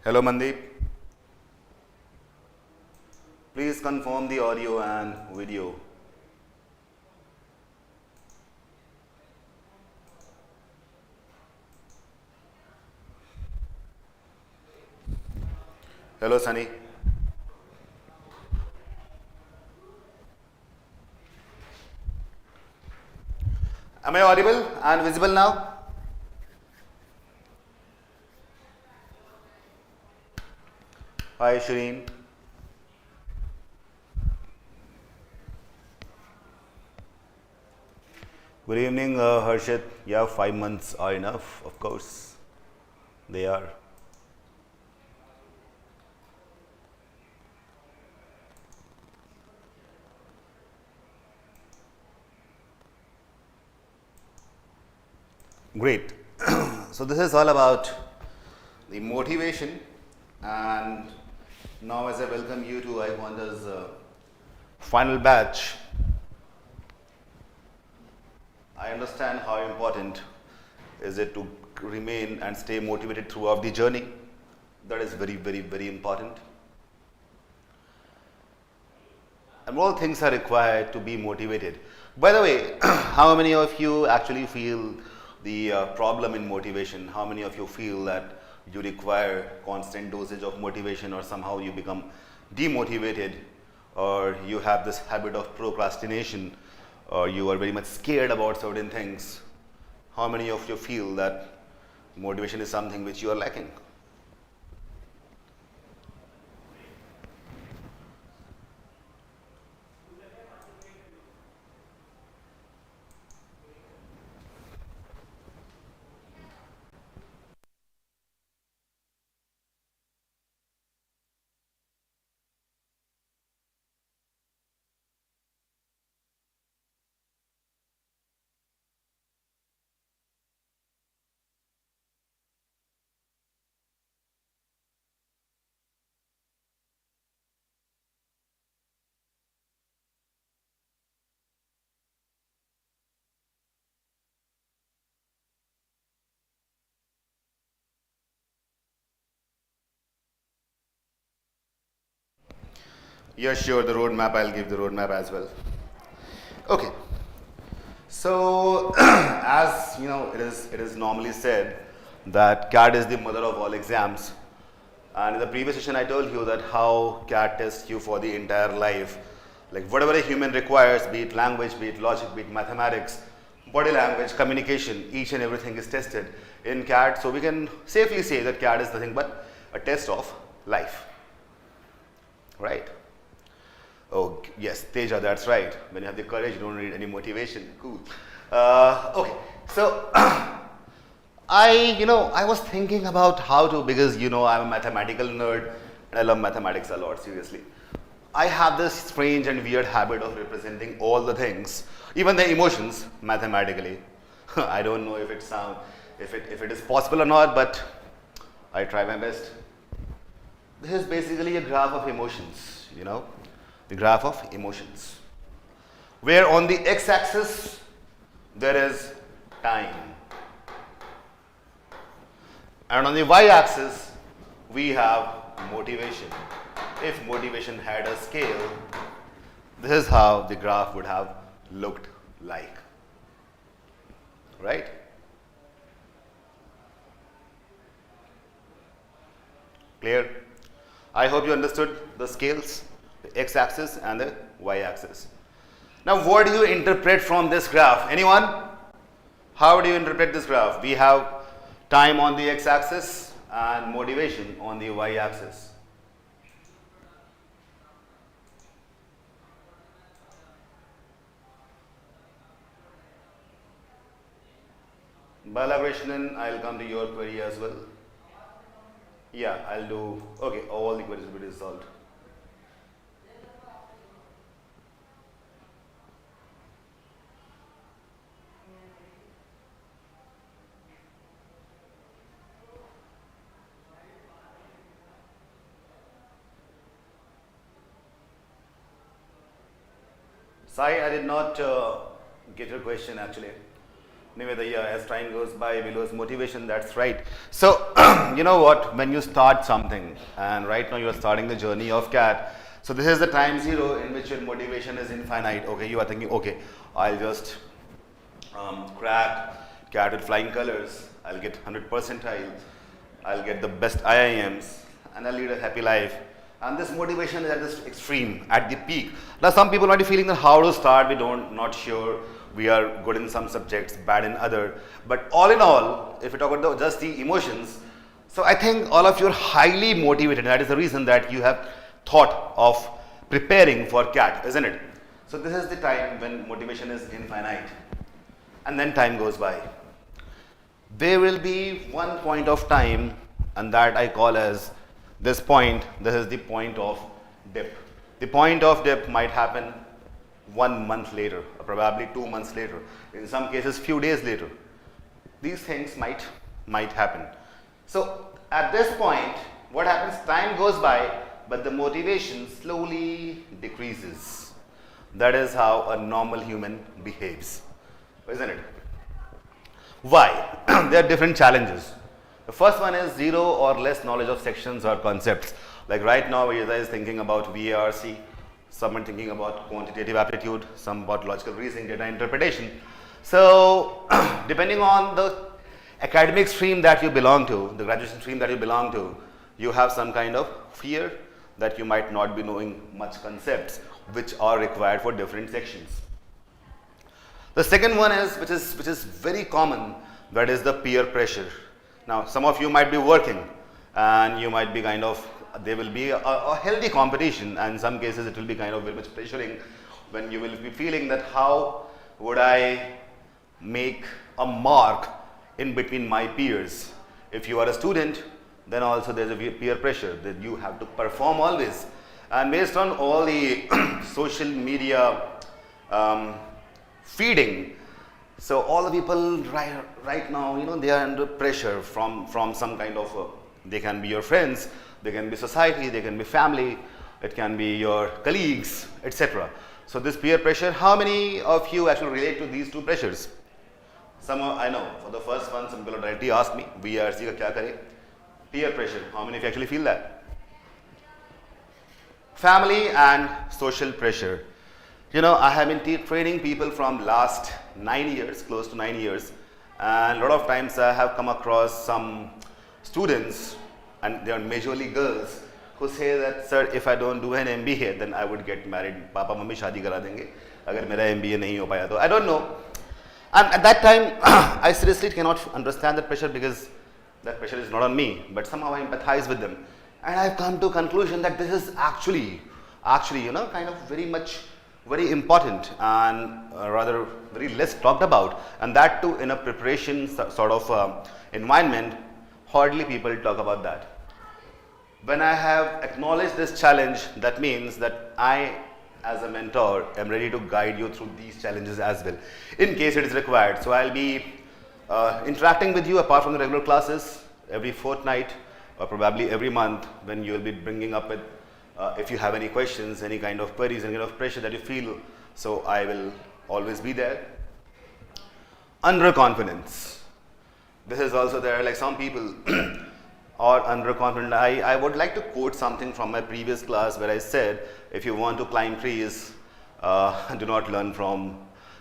Hello Mandeep. Please confirm the audio and video. Hello Sunny. Am I audible and visible now? Hi Shireen. Good evening Harshit. Yeah, 5 months are enough, of course. They are. Great. So this is all about the motivation, and now as I welcome you to iQuanta's final batch, I understand how important is it to remain and stay motivated throughout the journey. That is very, very, very important. And all things are required to be motivated. By the way, how many of you actually feel the problem in motivation? How many of you feel that you require constant dosage of motivation, or somehow you become demotivated, or you have this habit of procrastination, or you are very much scared about certain things? How many of you feel that motivation is something which you are lacking? Yeah, sure, the roadmap, I'll give the roadmap as well. Okay, so as you know, it is normally said that CAT is the mother of all exams. And in the previous session, I told you that how CAT tests you for the entire life. Like whatever a human requires, be it language, be it logic, be it mathematics, body language, communication, each and everything is tested in CAT. So we can safely say that CAT is nothing but a test of life, right? Oh, yes, Teja, that's right. When you have the courage, you don't need any motivation. Cool. Okay, so I was thinking about how to, because, I'm a mathematical nerd and I love mathematics a lot, seriously. I have this strange and weird habit of representing all the things, even the emotions, mathematically. I don't know if it is possible or not, but I try my best. This is basically a graph of emotions, the graph of emotions, where on the x-axis there is time, and on the y-axis we have motivation. If motivation had a scale, this is how the graph would have looked like, right? Clear? I hope you understood the scales, the x-axis and the y-axis. Now what do you interpret from this graph? Anyone? How do you interpret this graph? We have time on the x-axis and motivation on the y-axis. Balakrishnan, I'll come to your query as well. Yeah, I'll do, okay, all the queries will be resolved. Sai, I did not get your question actually. Anyway, as time goes by, we lose motivation. That's right. So, you know what? When you start something, and right now you are starting the journey of cat. So this is the time zero in which your motivation is infinite. Okay, you are thinking, okay, I'll just crack cat with flying colors. I'll get 100 percentile. I'll get the best IIMs, and I'll lead a happy life. And this motivation is at this extreme, at the peak. Now, some people might be feeling that how to start. We not sure. We are good in some subjects, bad in other. But all in all, if we talk about just the emotions, so I think all of you are highly motivated. That is the reason that you have thought of preparing for CAT, isn't it? So this is the time when motivation is infinite. And then time goes by. There will be one point of time, and that I call as this point. This is the point of dip. The point of dip might happen 1 month later, or probably 2 months later, in some cases few days later. These things might happen. So at this point, what happens? Time goes by, but the motivation slowly decreases. That is how a normal human behaves, isn't it? Why? There are different challenges. The first one is zero or less knowledge of sections or concepts. Like right now, Vijay is thinking about VARC, someone thinking about quantitative aptitude, some about logical reasoning, data interpretation. So, depending on the academic stream that you belong to, the graduation stream that you belong to, you have some kind of fear that you might not be knowing much concepts which are required for different sections. The second one is, which is very common, that is the peer pressure. Now, some of you might be working, and you might be kind of, there will be a healthy competition, and in some cases it will be kind of very much pressuring when you will be feeling that how would I make a mark in between my peers. If you are a student, then also there's a peer pressure that you have to perform always. And based on all the social media feeding, so all the people right now, you know, they are under pressure from some kind of, they can be your friends, they can be society, they can be family, it can be your colleagues, etc. So this peer pressure, how many of you actually relate to these two pressures? Some I know, for the first one, some people directly ask me, VRC ka kya kare? Peer pressure, how many of you actually feel that? Family and social pressure. You know, I have been training people from last 9 years, close to 9 years, and a lot of times I have come across some students, and they are majorly girls, who say that, sir, if I don't do an MBA, then I would get married. Papa, mummy, shaadi kara denge. Agar mera MBA nahi ho paya to. I don't know. And at that time, I seriously cannot understand that pressure because that pressure is not on me, but somehow I empathize with them. And I've come to a conclusion that this is actually, you know, kind of very important and rather very less talked about. And that too in a preparation sort of environment, hardly people talk about that. When I have acknowledged this challenge, that means that I, as a mentor, am ready to guide you through these challenges as well, in case it is required. So I'll be interacting with you apart from the regular classes every fortnight or probably every month, when you will be bringing up with, if you have any questions, any kind of queries, any kind of pressure that you feel. So I will always be there. Underconfidence. This is also there, like some people are underconfident. I would like to quote something from my previous class where I said, if you want to climb trees, do not learn from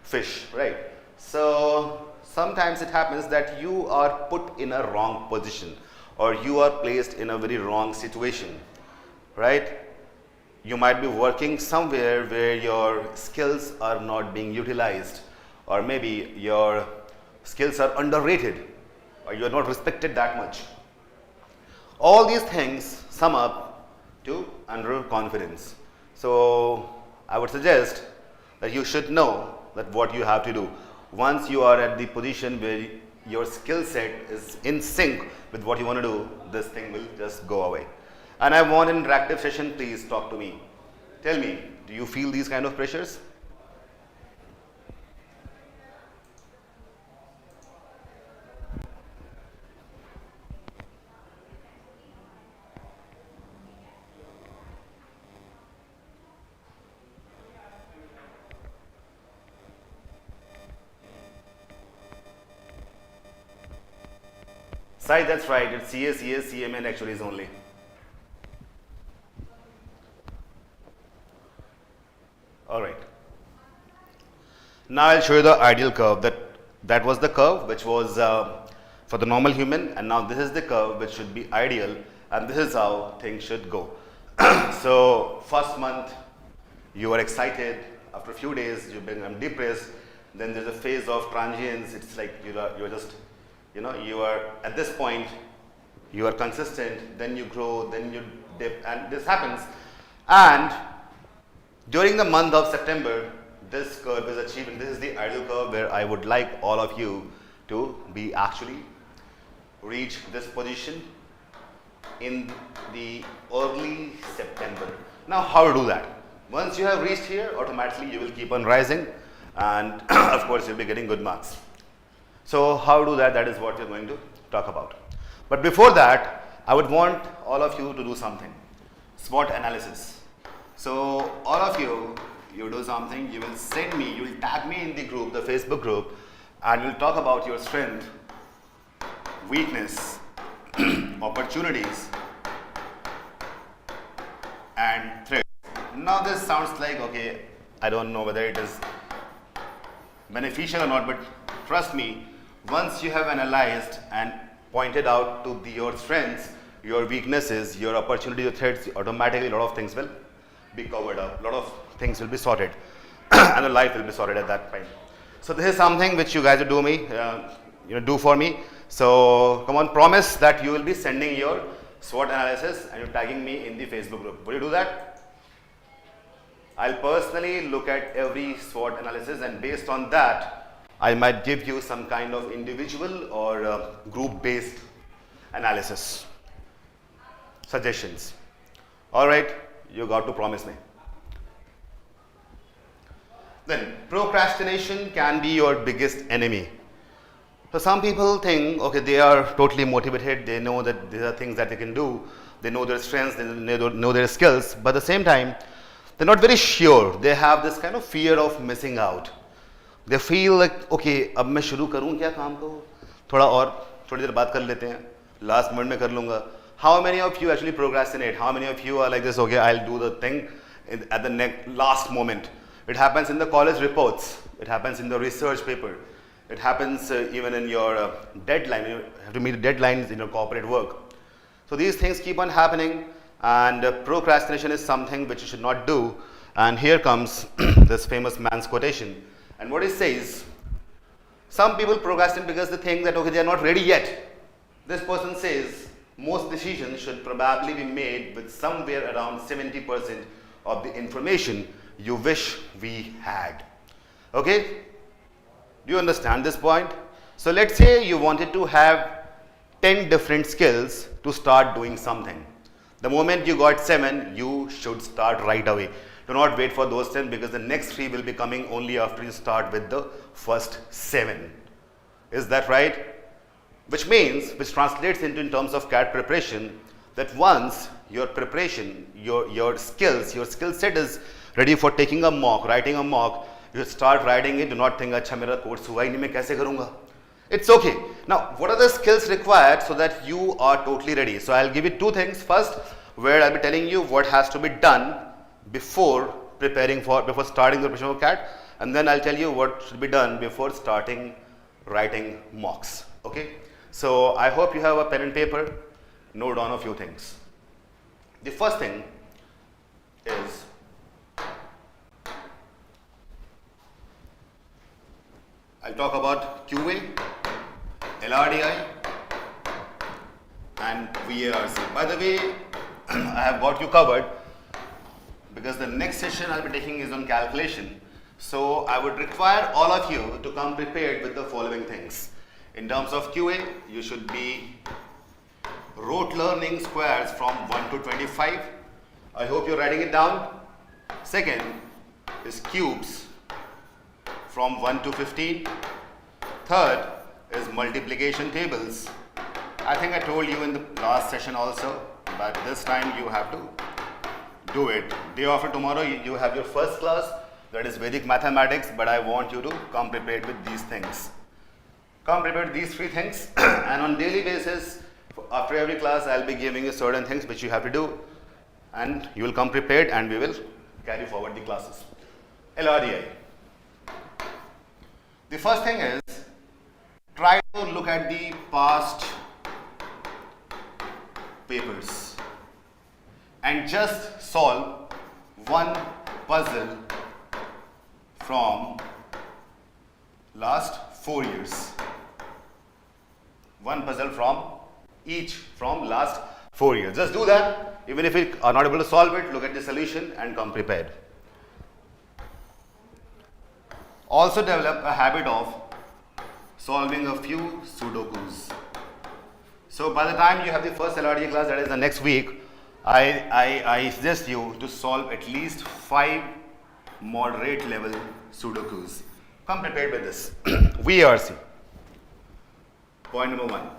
fish, right? So sometimes it happens that you are put in a wrong position, or you are placed in a very wrong situation, right? You might be working somewhere where your skills are not being utilized, or maybe your skills are underrated, or you are not respected that much. All these things sum up to underconfidence. So I would suggest that you should know that what you have to do. Once you are at the position where your skill set is in sync with what you want to do, this thing will just go away. And I want an interactive session. Please talk to me. Tell me, do you feel these kind of pressures? Sai, that's right. It's CA, CA, CMN actuaries only. All right. Now I'll show you the ideal curve. That was the curve which was for the normal human, and now this is the curve which should be ideal, and this is how things should go. So first month you are excited. After a few days you become depressed. Then there's a phase of transience. It's like you're just, you are at this point, you are consistent, then you grow, then you dip, and this happens. And during the month of September, this curve is achieved, and this is the ideal curve where I would like all of you to be actually reach this position in the early September. Now, how to do that? Once you have reached here, automatically you will keep on rising, and of course you'll be getting good marks. So how to do that? That is what we're going to talk about. But before that, I would want all of you to do something. SWOT analysis. So all of you do something, you will send me, you will tag me in the group, the Facebook group, and we'll talk about your strength, weakness, opportunities, and threats. Now this sounds like, okay, I don't know whether it is beneficial or not, but trust me, once you have analyzed and pointed out to your strengths, your weaknesses, your opportunities, your threats, automatically a lot of things will be covered up, a lot of things will be sorted, and the life will be sorted at that point. So this is something which you guys will do for me. So come on, promise that you will be sending your SWOT analysis and you're tagging me in the Facebook group. Will you do that? I'll personally look at every SWOT analysis, and based on that, I might give you some kind of individual or group-based analysis suggestions. All right, you got to promise me. Then procrastination can be your biggest enemy. So some people think, okay, they are totally motivated, they know that these are things that they can do, they know their strengths, they know their skills, but at the same time, they're not very sure. They have this kind of fear of missing out. They feel like, okay, अब मैं शुरू करूँ क्या काम को? थोड़ी देर बात कर लेते हैं. Last moment में कर लूँगा. How many of you actually procrastinate? How many of you are like this? Okay, I'll do the thing at the last moment. It happens in the college reports. It happens in the research paper. It happens even in your deadline. You have to meet deadlines in your corporate work. So these things keep on happening, and procrastination is something which you should not do. And here comes this famous man's quotation. And what he says, some people procrastinate because they think that, okay, they are not ready yet. This person says, most decisions should probably be made with somewhere around 70% of the information you wish we had. Okay? Do you understand this point? So let's say you wanted to have 10 different skills to start doing something. The moment you got 7, you should start right away. Do not wait for those 10, because the next 3 will be coming only after you start with the first 7. Is that right? Which translates into, in terms of CAT preparation, that once your preparation, your skill set is ready for taking a mock, writing a mock, you start writing it. Do not think, acha mera course hua hi nahi, main kaise karunga? It's okay. Now, what are the skills required so that you are totally ready? So I'll give you 2 things. First, where I'll be telling you what has to be done before starting the preparation for CAT, and then I'll tell you what should be done before starting writing mocks. Okay? So I hope you have a pen and paper. Note down a few things. The first thing is, I'll talk about QA, LRDI, and VARC. By the way, I have got you covered, because the next session I'll be taking is on calculation. So I would require all of you to come prepared with the following things. In terms of QA, you should be rote learning squares from 1 to 25. I hope you're writing it down. Second is cubes from 1 to 15. Third is multiplication tables. I think I told you in the last session also, but this time you have to do it. Day after tomorrow you have your first class, that is Vedic mathematics, but I want you to come prepared with these things. come prepared these 3 things and on daily basis, after every class, I'll be giving you certain things which you have to do and you will come prepared and we will carry forward the classes. LRDI. The first thing is, try to look at the past papers and just solve one puzzle from last 4 years. One puzzle from each from last 4 years. Just do that. Even if you are not able to solve it, look at the solution and come prepared. Also develop a habit of solving a few Sudokus. So by the time you have the first LRDA class, that is the next week, I suggest you to solve at least 5 moderate level Sudokus. Come prepared with this. VRC. Point number 1.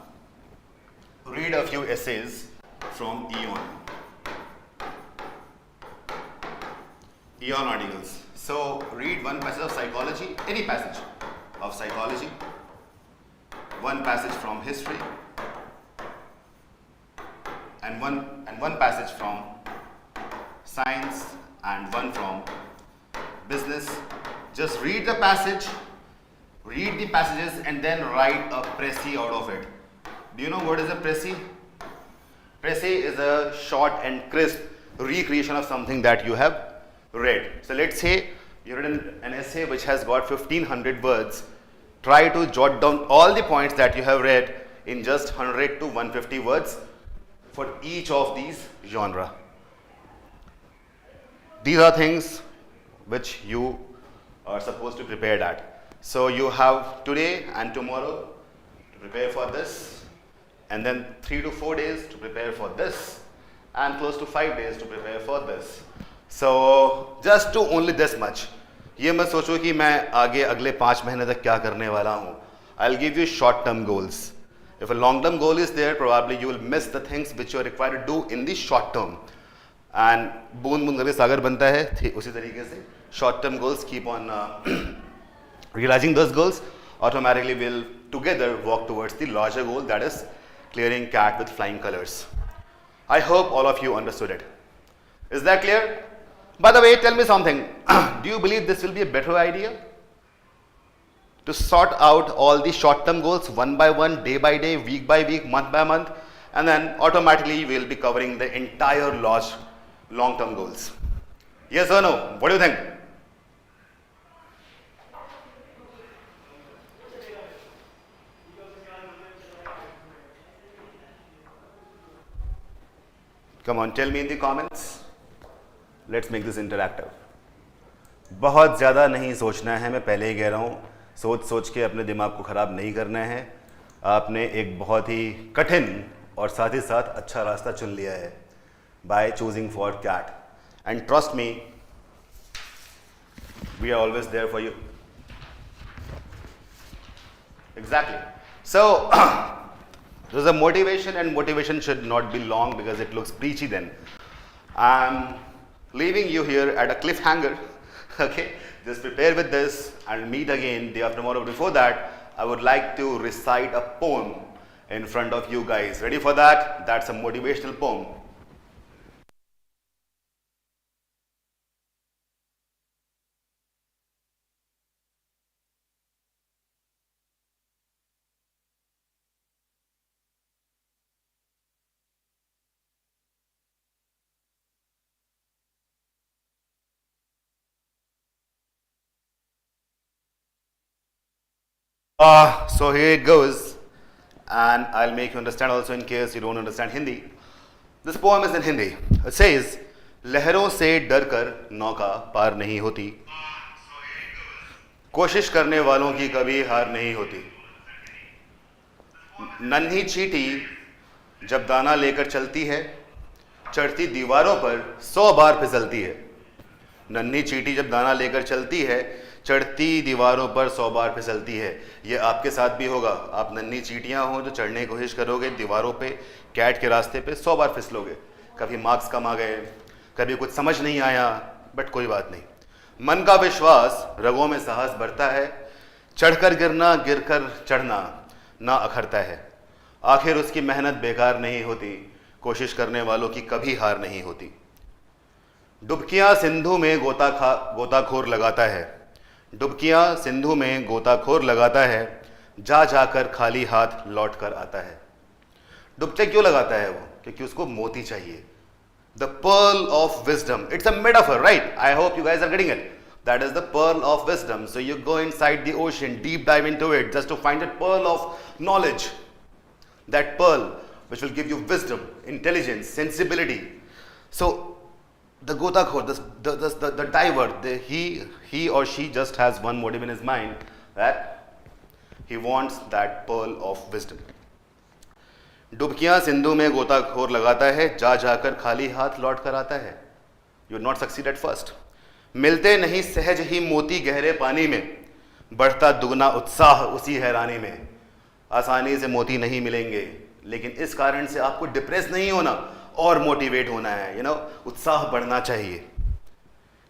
Read a few essays from Eon articles. So read one passage of psychology, any passage of psychology, one passage from history, and one passage from science, and one from business. Just read the passage, read the passages, and then write a précis out of it. Do you know what is a précis? Précis is a short and crisp recreation of something that you have read. So let's say you read an essay which has got 1500 words. Try to jot down all the points that you have read in just 100 to 150 words for each of these genre. These are things which you are supposed to prepare at. So you have today and tomorrow to prepare for this, and then 3 to 4 days to prepare for this, and close to 5 days to prepare for this. So just do only this much. ये मत सोचो कि मैं आगे अगले 5 महीने तक क्या करने वाला हूँ. I'll give you short-term goals. If a long-term goal is there, probably you will miss the things which you are required to do in the short term. And बूंद बूंद करके सागर बनता है, उसी तरीके से short-term goals, keep on realizing those goals, automatically will together walk towards the larger goal, that is clearing CAT with flying colors. I hope all of you understood it. Is that clear? By the way, tell me something. Do you believe this will be a better idea? To sort out all the short-term goals one by one, day by day, week by week, month by month, and then automatically we will be covering the entire large long-term goals. Yes or no? What do you think? Come on, tell me in the comments. Let's make this interactive. बहुत ज़्यादा नहीं सोचना है, मैं पहले ही कह रहा हूँ. सोच के अपने दिमाग को ख़राब नहीं करना है. आपने एक बहुत ही कठिन और साथ ही साथ अच्छा रास्ता चुन लिया है by choosing for CAT. And trust me, we are always there for you. Exactly. So there's a motivation, and motivation should not be long because it looks preachy then. I'm leaving you here at a cliffhanger. Okay, just prepare with this and meet again day after tomorrow. Before that, I would like to recite a poem in front of you guys. Ready for that? That's a motivational poem. So here it goes, and I'll make you understand also in case you don't understand Hindi. This poem is in Hindi. It says, लहरों से डरकर नौका पार नहीं होती, कोशिश करने वालों की कभी हार नहीं होती, नन्ही चींटी जब दाना लेकर चलती है, चढ़ती दीवारों पर 100 बार फिसलती है. नन्ही चींटी जब दाना लेकर चलती है, चढ़ती दीवारों पर 100 बार फिसलती है. ये आपके साथ भी होगा. आप नन्ही चींटियां हो जो चढ़ने की कोशिश करोगे दीवारों पे, कैट के रास्ते पे 100 बार फिसलोगे. कभी मार्क्स कम आ गए, कभी कुछ समझ नहीं आया, बट कोई बात नहीं. मन का विश्वास, रगों में साहस बढ़ता है. चढ़कर गिरना, गिरकर चढ़ना, ना अखरता है। आखिर उसकी मेहनत बेकार नहीं होती, कोशिश करने वालों की कभी हार नहीं होती। डुबकियां सिंधु में गोताखोर लगाता है, डुबकियां सिंधु में गोताखोर लगाता है, जा जाकर खाली हाथ लौट कर आता है। डुबके क्यों लगाता है वो? क्योंकि उसको मोती चाहिए। The pearl of wisdom, it's a metaphor, right? I hope you guys are getting it. That is the pearl of wisdom. So you go inside the ocean, deep dive into it, just to find that pearl of knowledge. That pearl which will give you wisdom, intelligence, sensibility. So the gotakhor, the diver, he or she just has one motive in his mind, that he wants that pearl of wisdom. डुबकियां सिंधु में गोताखोर लगाता है, जा जाकर खाली हाथ लौट कर आता है. You will not succeed at first. मिलते नहीं सहज ही मोती गहरे पानी में, बढ़ता दुगना उत्साह उसी हैरानी में. आसानी से मोती नहीं मिलेंगे, लेकिन इस कारण से आपको डिप्रेस नहीं होना और मोटिवेट होना है. उत्साह बढ़ना चाहिए.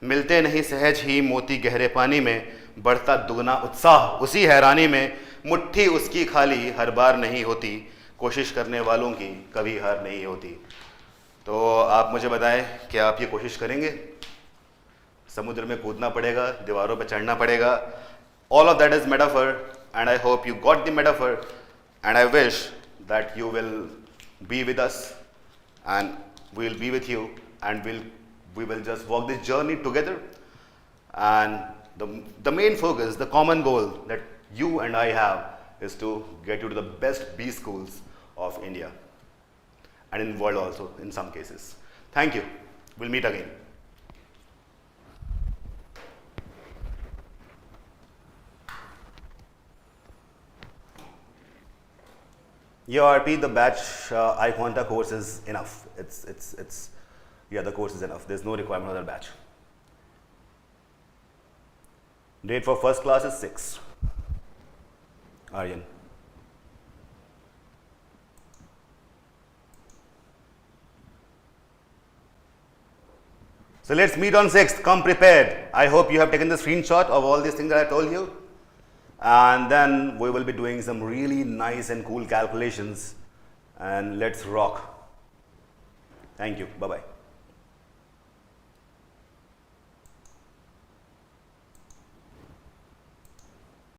मिलते नहीं सहज ही मोती गहरे पानी में, बढ़ता दुगना उत्साह उसी हैरानी में. मुट्ठी उसकी खाली हर बार नहीं होती, कोशिश करने वालों की कभी हार नहीं होती. तो आप मुझे बताएं, क्या आप ये कोशिश करेंगे? समुद्र में कूदना पड़ेगा, दीवारों पर चढ़ना पड़ेगा. All of that is metaphor, and I hope you got the metaphor, and I wish that you will be with us, and we will be with you, and we will just walk this journey together. And the main focus, the common goal that you and I have, is to get you to the best B schools of India, and in the world also in some cases. Thank you. We'll meet again. ERP, the batch iQuanta course is enough. Yeah, the course is enough. There's no requirement for that batch. Date for first class is 6. Aryan. So let's meet on 6th. Come prepared. I hope you have taken the screenshot of all these things that I told you. And then we will be doing some really nice and cool calculations. And let's rock. Thank you. Bye-bye.